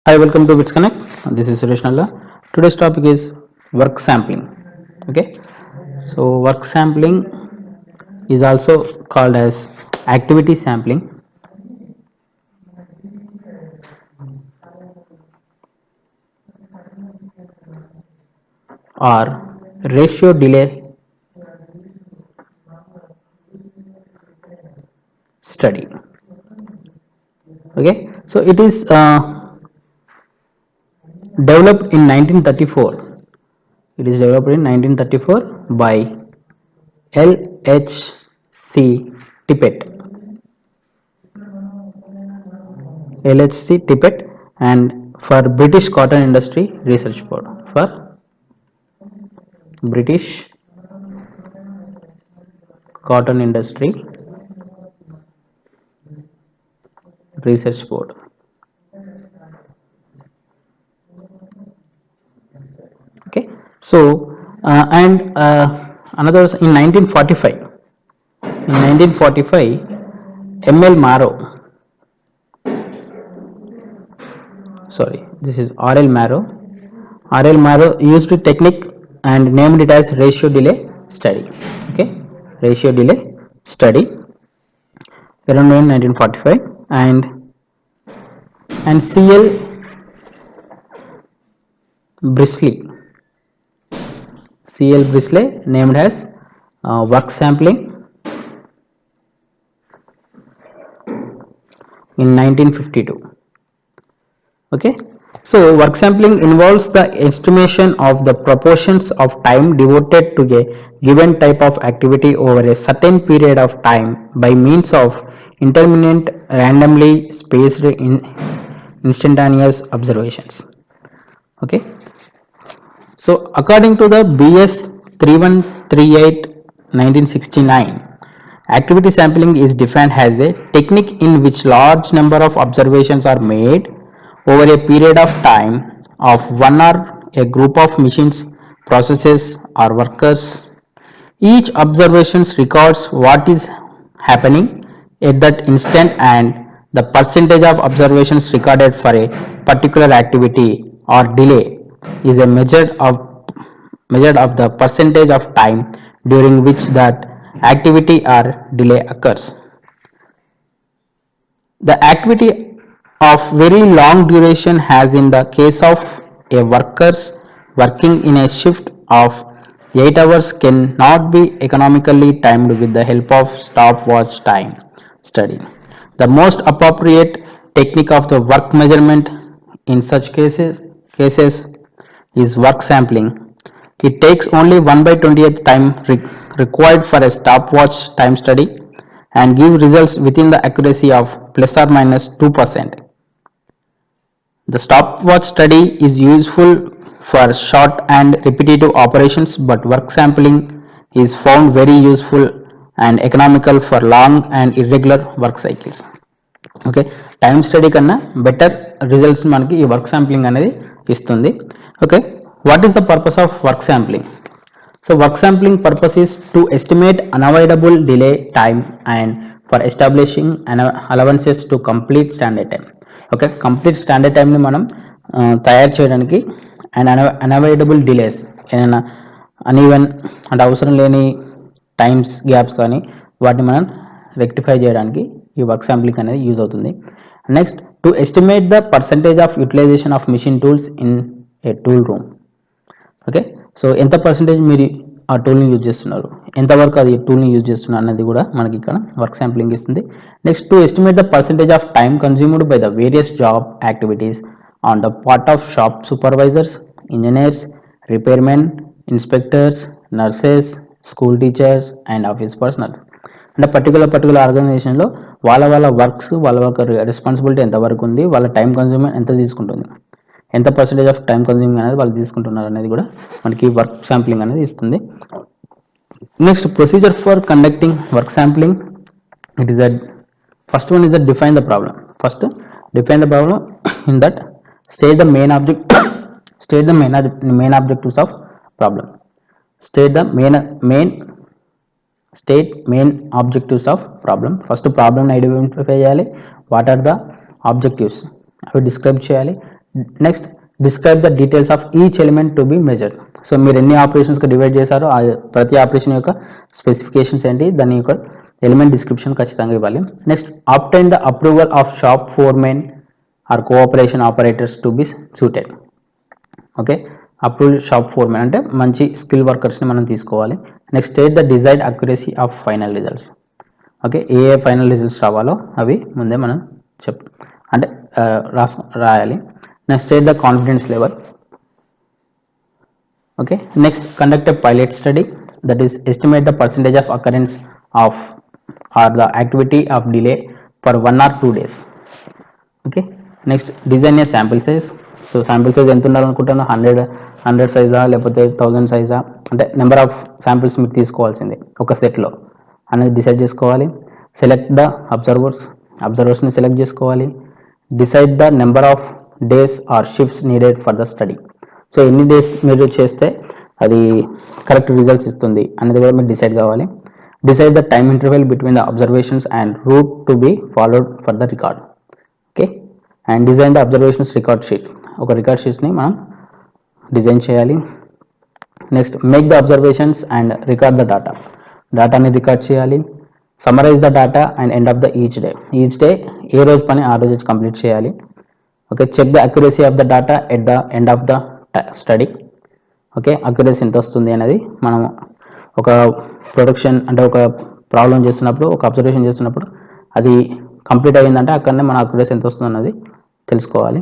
Hi, welcome to Bits Connect. This is Suresh Nalla. Today's topic is work sampling. Okay, so work sampling is also called as activity sampling or ratio delay study. Okay, so it is developed in 1934. It is developed in 1934 by LHC Tippett. LHC Tippett and for British Cotton Industry Research Board. For British Cotton Industry Research Board. Okay, so and another in 1945. In 1945, ML Marrow, sorry, this is RL Marrow. RL Marrow used a technique and named it as ratio delay study. Okay, ratio delay study around in 1945 and CL Brisley, CL Brisley named as work sampling in 1952. Okay, so work sampling involves the estimation of the proportions of time devoted to a given type of activity over a certain period of time by means of intermittent randomly spaced instantaneous observations. Okay, so according to the BS 3138 1969, activity sampling is defined as a technique in which large number of observations are made over a period of time of one or a group of machines, processes or workers. Each observation records what is happening at that instant and the percentage of observations recorded for a particular activity or delay is a measured of the percentage of time during which that activity or delay occurs. The activity of very long duration has in the case of a workers working in a shift of 8 hours cannot be economically timed with the help of stopwatch time study. The most appropriate technique of the work measurement in such cases is work sampling. It takes only 1 by 20th time required for a stopwatch time study and give results within the accuracy of plus or minus 2%. The stopwatch study is useful for short and repetitive operations, but work sampling is found very useful and economical for long and irregular work cycles. Okay, time study కన్నా better results మనకి ఈ work sampling అనేది ఇస్తుంది. Okay, what is the purpose of work sampling? So work sampling purpose is to estimate unavoidable delay time and for establishing allowances to complete standard time. Okay, complete standard టైంని మనం తయారు చేయడానికి and unavoidable delays ఏదైనా uneven అంటే అవసరం లేని times gaps కానీ వాటిని మనం రెక్టిఫై చేయడానికి ఈ వర్క్ శాంప్లింగ్ అనేది యూజ్ అవుతుంది. Next, to estimate the percentage of utilization of machine tools in a tool room. Okay, so ఎంత పర్సంటేజ్ మీరు ఆ టూల్ని యూజ్ చేస్తున్నారు, ఎంతవరకు అది టూల్ని యూజ్ చేస్తున్నారు అనేది కూడా మనకి ఇక్కడ వర్క్ శాంప్లింగ్ ఇస్తుంది. Next, to estimate the percentage of time consumed by the various job activities on the part of shop supervisors, engineers, repairmen, inspectors, nurses, school teachers and office personnel. అంటే particular ఆర్గనైజేషన్లో వాళ్ళ works వాళ్ళ responsibility ఎంతవరకు ఉంది, వాళ్ళ time consume ఎంత తీసుకుంటుంది, ఎంత పర్సెంటేజ్ ఆఫ్ టైం కన్స్యూమింగ్ అనేది వాళ్ళు తీసుకుంటున్నారు అనేది కూడా మనకి వర్క్ శాంప్లింగ్ అనేది ఇస్తుంది. Next, procedure for conducting work sampling. It is first one is define the problem. First define the problem. In that state the main object state the main objectives of problem. State the main objectives of problem. First ప్రాబ్లమ్ని identify చేయాలి. What are the objectives అవి describe చేయాలి. Next describe the details of each element to be measured. So మీరు ఎన్ని ఆపరేషన్స్గా divide చేశారో ఆ ప్రతి operation యొక్క స్పెసిఫికేషన్స్ ఏంటి, దాని యొక్క ఎలిమెంట్ డిస్క్రిప్షన్ ఖచ్చితంగా ఇవ్వాలి. Next obtain the approval of shop foremen or cooperation operators to be suited. Okay, approved shop foremen అంటే మంచి స్కిల్ వర్కర్స్ని మనం తీసుకోవాలి. Next state the desired accuracy of final results. Okay, ఏ ఫైనల్ రిజల్ట్స్ రావాలో అవి ముందే మనం అంటే రాయాలి. Next state the confidence level. Okay, next conduct a pilot study, that is estimate the percentage of occurrence of or the activity of delay for 1 or 2 days. Okay, next design A sample size. So sample size ఎంత ఉండాలనుకుంటున్నా, 100 సైజా లేకపోతే 1000 సైజా, అంటే number of samples మీరు తీసుకోవాల్సింది ఒక సెట్లో అనేది decide చేసుకోవాలి. Select the అబ్జర్వర్స్ని సెలెక్ట్ చేసుకోవాలి. Decide the number of days or shifts needed for the study. So ఎన్ని డేస్ మీరు చేస్తే అది కరెక్ట్ రిజల్ట్స్ ఇస్తుంది అనేది కూడా మీరు డిసైడ్ కావాలి. Decide the time interval between the observations and route to be followed for the record. Okay, and design the observations record sheet. ఒక రికార్డ్ షీట్స్ని మనం డిజైన్ చేయాలి. Next make the observations and record the డేటాని record చేయాలి. Summarize the data and end of the each day ఏ రోజు పని ఆ రోజు కంప్లీట్ చేయాలి. Okay, check the accuracy of the data at the end of the study. Okay, accuracy ఎంత వస్తుంది అనేది మనం ఒక ప్రొడక్షన్ అంటే ఒక ప్రాబ్లం చేస్తున్నప్పుడు, ఒక అబ్జర్వేషన్ చేస్తున్నప్పుడు అది కంప్లీట్ అయ్యిందంటే అక్కడనే మన అక్యురసీ ఎంత వస్తుంది అన్నది తెలుసుకోవాలి.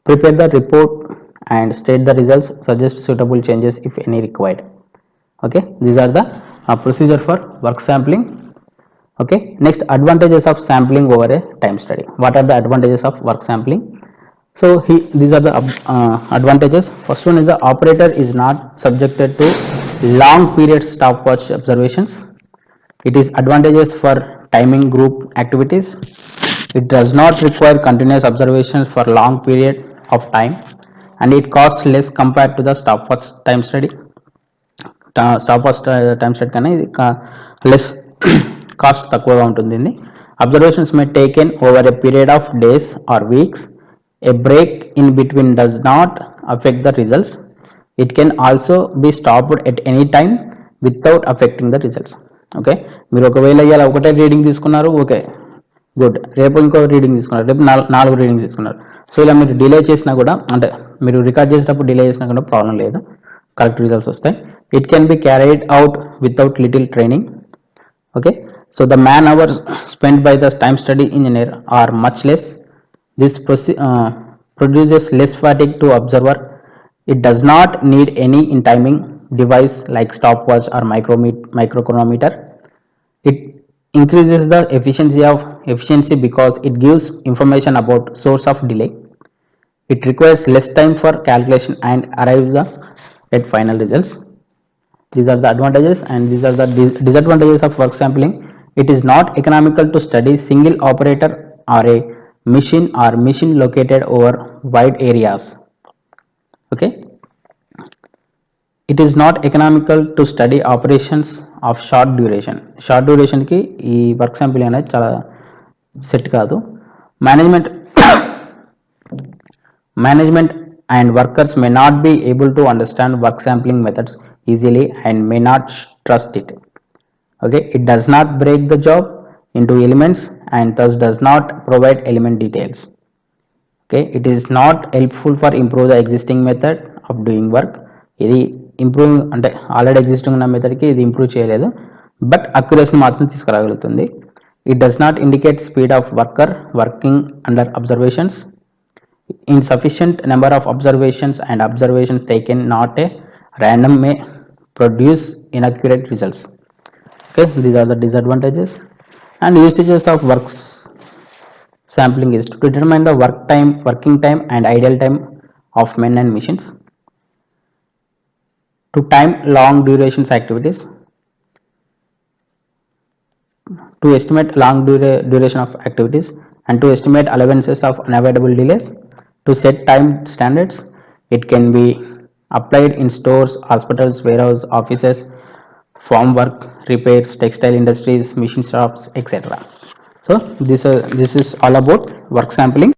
Prepare the report and state the results, suggest suitable changes if any required. Okay, these are the procedure for work sampling. Okay, next advantages of sampling over a time study. What are the advantages of work sampling? So these are the advantages. First one is the operator is not subjected to long period stopwatch observations. It is advantageous for timing group activities. It does not require continuous observations for long period of time, and it costs less compared to the stopwatch time study. Stopwatch time study కన్నా ఇది less cost తక్కువగా ఉంటుంది. Observations may taken over a period of days or weeks. A break in between does not affect the results. It can also be stopped at any time without affecting the results. Okay, మీరు ఒకవేళ ఇవాళ ఒకటే reading తీసుకున్నారు, okay good, రేపు ఇంకో reading తీసుకున్నారు, రేపు 4 readings తీసుకున్నారు. సో ఇలా మీరు డిలే చేసినా కూడా, అంటే మీరు రికార్డ్ చేసేటప్పుడు డిలే చేసినా కూడా ప్రాబ్లం లేదు, కరెక్ట్ రిజల్ట్స్ వస్తాయి. It can be carried out without little training. Okay, so the man hours spent by the time study engineer are much less. This produces less fatigue to observer. It does not need any in timing device like stopwatch or microchronometer. It increases the efficiency because it gives information about source of delay. It requires less time for calculation and arrive at final results. These are the advantages, and these are the disadvantages of work sampling. It is not economical to study single operator or a machine located over wide areas. Okay, it is not economical to study operations of short duration ki ee work sampling అనేది చాలా set కాదు. Management and workers may not be able to understand work sampling methods easily and may not trust it. Okay, it does not break the job into elements and thus does not provide element details. Okay, it is not helpful for improve the existing method of doing work. ఇది improve అంటే already existing ఉన్న మెథడ్కి ఇది improve చేయలేదు, but అక్యురసీని మాత్రం తీసుకురాగలుగుతుంది. It does not indicate speed of worker working under observations. Insufficient number of observations and observations taken not a random may produce inaccurate results. Okay, these are the disadvantages. And usages of works sampling is to determine the working time and idle time of men and machines, to time long durations activities, to estimate long duration of activities, and to estimate allowances of unavoidable delays, to set time standards. It can be applied in stores, hospitals, warehouse, offices, farm work, repairs, textile industries, machine shops, etc. So this is all about work sampling.